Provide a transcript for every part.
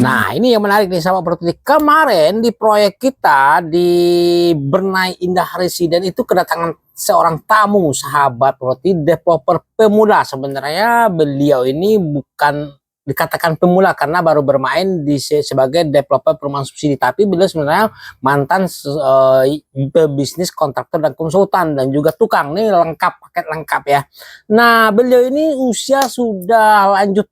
Nah, ini yang menarik nih sahabat Properti. Kemarin di proyek kita di Bernai Indah Residen itu kedatangan seorang tamu sahabat Properti, developer pemula. Sebenarnya beliau ini bukan dikatakan pemula karena baru bermain sebagai developer perumahan subsidi, tapi beliau sebenarnya mantan pebisnis, kontraktor dan konsultan dan juga tukang. Nih lengkap, paket lengkap ya. Nah, beliau ini usia sudah lanjut.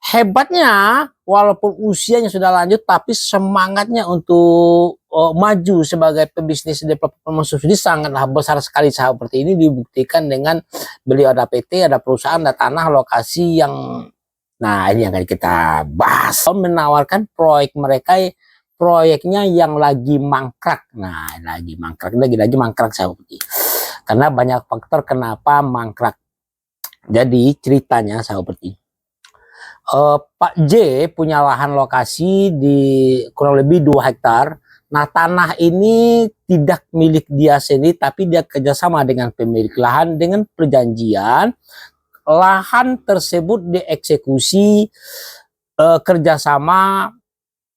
Hebatnya, walaupun usianya sudah lanjut, tapi semangatnya untuk maju sebagai pebisnis developer subsidi sangatlah besar sekali. Seperti ini dibuktikan dengan beliau ada PT, ada perusahaan, ada tanah, lokasi yang, nah ini yang akan kita bahas. Menawarkan proyek mereka, proyeknya yang lagi mangkrak. Nah, lagi mangkrak, lagi mangkrak seperti. Karena banyak faktor kenapa mangkrak. Jadi ceritanya seperti Pak J punya lahan lokasi di kurang lebih 2 hektar. Nah, tanah ini tidak milik dia sendiri, tapi dia kerjasama dengan pemilik lahan dengan perjanjian lahan tersebut dieksekusi kerjasama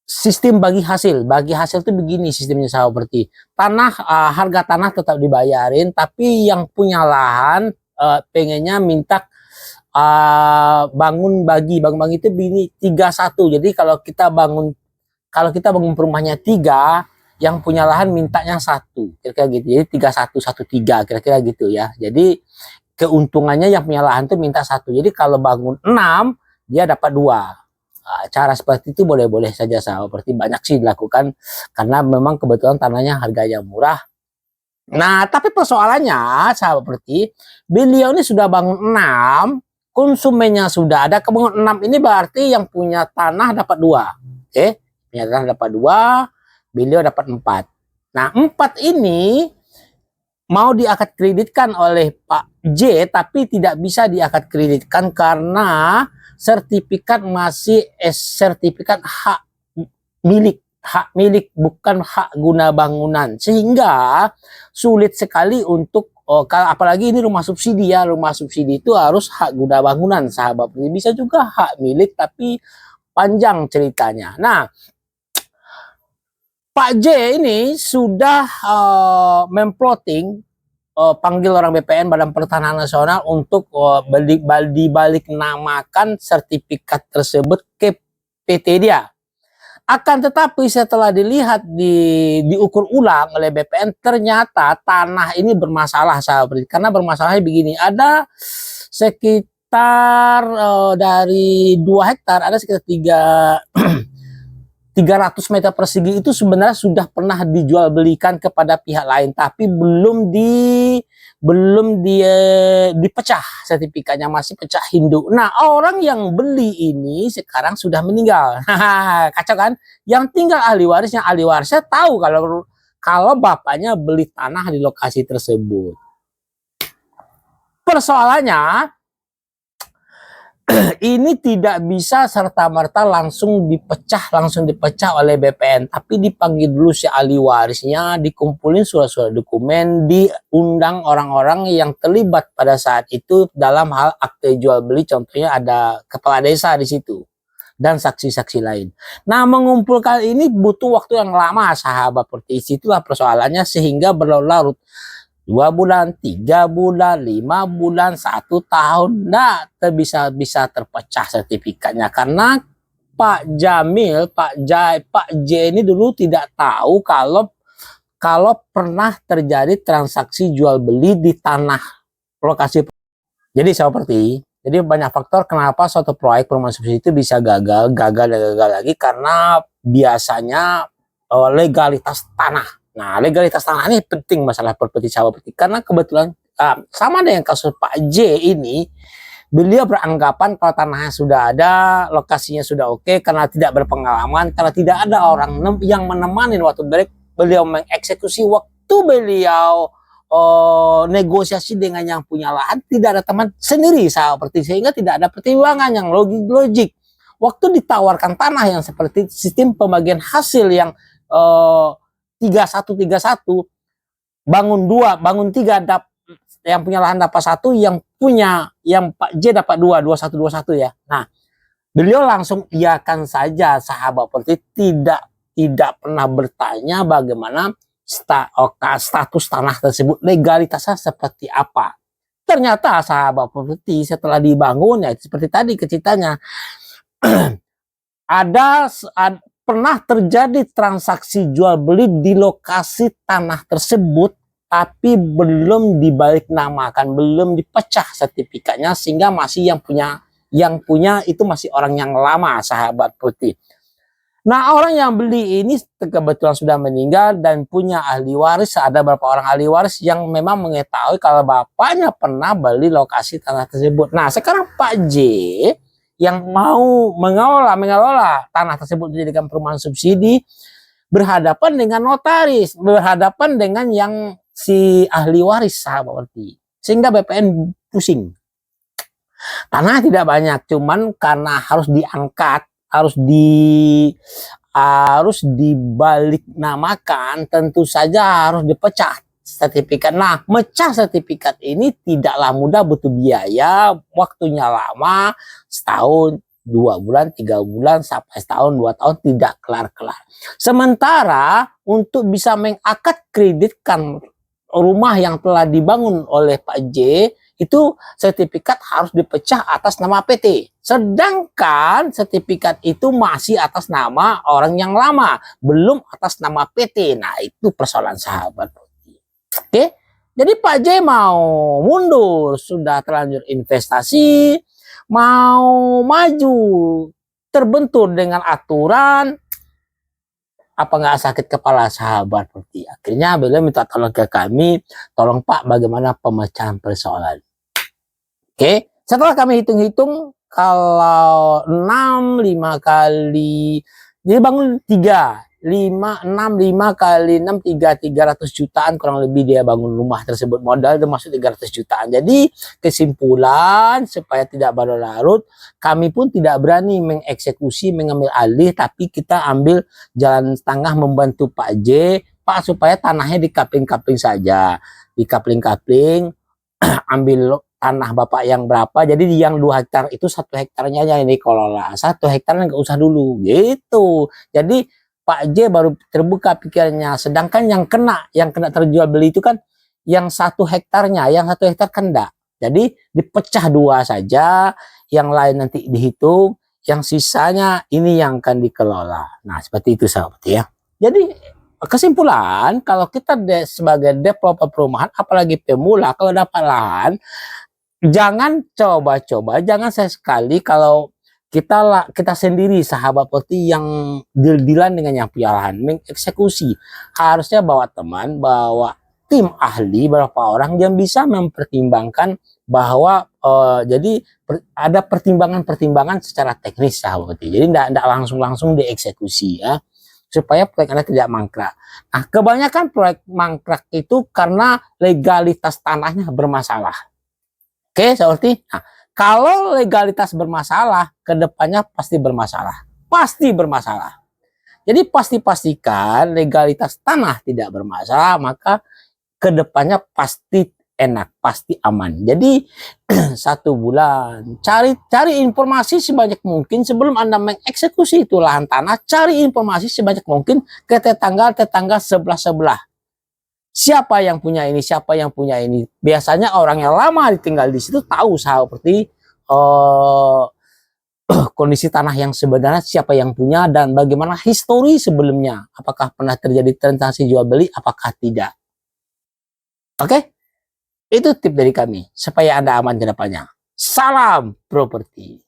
sistem bagi hasil. Bagi hasil itu begini sistemnya seperti tanah, harga tanah tetap dibayarin, tapi yang punya lahan pengennya minta bangun bagi itu bini 31. Jadi kalau kita bangun perumahannya 3, yang punya lahan mintanya 1, kira-kira gitu. Jadi 3113 kira-kira gitu ya. Jadi keuntungannya yang punya lahan tuh minta 1. Jadi kalau bangun 6 dia dapat 2. Cara seperti itu boleh-boleh saja seperti banyak sih dilakukan karena memang kebetulan tanahnya harganya murah. Nah, tapi persoalannya seperti beliau ini sudah bangun 6, konsumennya sudah ada. Kebangun 6 ini berarti yang punya tanah dapat 2. Oke, punya tanah dapat 2, beliau dapat 4. Nah, 4 ini mau diakad kreditkan oleh Pak J, tapi tidak bisa diakad kreditkan karena sertifikat masih sertifikat hak milik, bukan hak guna bangunan, sehingga sulit sekali untuk apalagi ini rumah subsidi ya. Rumah subsidi itu harus hak guna bangunan sahabat. Bisa juga hak milik, tapi panjang ceritanya. Nah, Pak J ini sudah memplotting, panggil orang BPN, Badan Pertanahan Nasional, untuk dibalik namakan sertifikat tersebut ke PT dia. Akan tetapi setelah dilihat diukur ulang oleh BPN, ternyata tanah ini bermasalah sahabat. Karena bermasalahnya begini, ada sekitar dari 2 hektar ada sekitar 300 meter persegi itu sebenarnya sudah pernah dijual belikan kepada pihak lain, tapi belum dipecah sertifikatnya, masih pecah induk. Nah, orang yang beli ini sekarang sudah meninggal. Kacau kan? Yang tinggal ahli warisnya. Ahli warisnya tahu kalau bapaknya beli tanah di lokasi tersebut. Persoalannya ini tidak bisa serta-merta langsung dipecah oleh BPN, tapi dipanggil dulu si ahli warisnya, dikumpulin surat-surat dokumen, diundang orang-orang yang terlibat pada saat itu dalam hal akte jual beli, contohnya ada kepala desa di situ dan saksi-saksi lain. Nah, mengumpulkan ini butuh waktu yang lama sahabat. Seperti itulah persoalannya, sehingga berlarut-larut. 2 bulan, 3 bulan, 5 bulan, 1 tahun, nah bisa terpecah sertifikatnya karena Pak J ini dulu tidak tahu kalau pernah terjadi transaksi jual beli di tanah lokasi. Jadi banyak faktor kenapa suatu proyek perumahan subsidi itu bisa gagal lagi, karena biasanya legalitas tanah. Nah, legalitas tanah ini penting masalah properti sahabat, karena kebetulan sama dengan kasus Pak J ini, beliau beranggapan kalau tanahnya sudah ada, lokasinya sudah oke, karena tidak berpengalaman, karena tidak ada orang yang menemani waktu beliau mengeksekusi, waktu beliau negosiasi dengan yang punya lahan, tidak ada teman sendiri seperti, sehingga tidak ada pertimbangan yang logik. Waktu ditawarkan tanah yang seperti sistem pembagian hasil yang 3131, bangun 2, bangun 3, yang punya lahan dapat 1, yang Pak J dapat 2, 2121 ya. Nah, Beliau langsung iakan saja, sahabat seperti tidak pernah bertanya bagaimana status tanah tersebut, legalitasnya seperti apa. Ternyata sahabat seperti setelah dibangun, ya seperti tadi ceritanya, pernah terjadi transaksi jual beli di lokasi tanah tersebut, tapi belum dibalik namakan, belum dipecah sertifikatnya, sehingga masih yang punya itu masih orang yang lama, sahabat putih. Nah, orang yang beli ini kebetulan sudah meninggal dan punya ahli waris. Ada beberapa orang ahli waris yang memang mengetahui kalau bapaknya pernah beli lokasi tanah tersebut. Nah, sekarang Pak J yang mau mengelola tanah tersebut dijadikan perumahan subsidi berhadapan dengan notaris, berhadapan dengan yang si ahli waris, sahabat seperti. Sehingga BPN pusing. Tanah tidak banyak, cuman karena harus diangkat, harus dibalik namakan, tentu saja harus dipecah sertifikat. Nah, mecah sertifikat ini tidaklah mudah, butuh biaya, waktunya lama, setahun, 2 bulan, 3 bulan, sampai setahun, 2 tahun, tidak kelar-kelar. Sementara untuk bisa mengakad kreditkan rumah yang telah dibangun oleh Pak J, itu sertifikat harus dipecah atas nama PT. Sedangkan sertifikat itu masih atas nama orang yang lama, belum atas nama PT. Nah, itu persoalan, sahabat. Oke, jadi Pak J mau mundur, sudah terlanjur investasi, mau maju, terbentur dengan aturan, apa nggak sakit kepala, sahabat putih. Akhirnya beliau minta tolong ke kami, tolong Pak, bagaimana pemecahan persoalan. Oke, setelah kami hitung-hitung, kalau 6, 5 kali, jadi bangun 5 kali 6, 300 jutaan kurang lebih dia bangun rumah tersebut. Modal termasuk 300 jutaan. Jadi kesimpulan, supaya tidak berlarut, kami pun tidak berani mengeksekusi, mengambil alih, tapi kita ambil jalan tengah membantu Pak J, Pak, supaya tanahnya dikapling-kapling saja. Dikapling-kapling, ambil tanah Bapak yang berapa, jadi yang 2 hektar itu 1 hektarnya yang dikelola, 1 hektarnya nggak usah dulu, gitu. Jadi Pak J baru terbuka pikirannya. Sedangkan yang kena terjual beli itu kan yang 1 hektarnya, yang 1 hektar kan enggak. Jadi dipecah 2 saja, yang lain nanti dihitung, yang sisanya ini yang akan dikelola. Nah, seperti itu, sahabat ya. Jadi kesimpulan, kalau kita sebagai developer perumahan, apalagi pemula, kalau dapat lahan, jangan coba-coba, jangan sekali kalau kita sendiri, sahabat putih, yang deal-dealan dengan yang punya lahan, mengeksekusi. Harusnya bawa teman, bawa tim ahli, beberapa orang yang bisa mempertimbangkan bahwa jadi ada pertimbangan-pertimbangan secara teknis, sahabat putih. Jadi tidak langsung dieksekusi ya, supaya proyek Anda tidak mangkrak. Nah, kebanyakan proyek mangkrak itu karena legalitas tanahnya bermasalah. Oke, seperti nah, kalau legalitas bermasalah, kedepannya pasti bermasalah. Pasti bermasalah. Jadi pastikan legalitas tanah tidak bermasalah, maka kedepannya pasti enak, pasti aman. Jadi 1 bulan, cari informasi sebanyak mungkin sebelum Anda mengeksekusi itu lahan tanah. Cari informasi sebanyak mungkin ke tetangga sebelah-sebelah. Siapa yang punya ini, siapa yang punya ini. Biasanya orang yang lama tinggal di situ tahu seperti kondisi tanah yang sebenarnya, siapa yang punya dan bagaimana histori sebelumnya. Apakah pernah terjadi transaksi jual beli, apakah tidak. Oke? Itu tip dari kami supaya Anda aman ke depannya. Salam properti.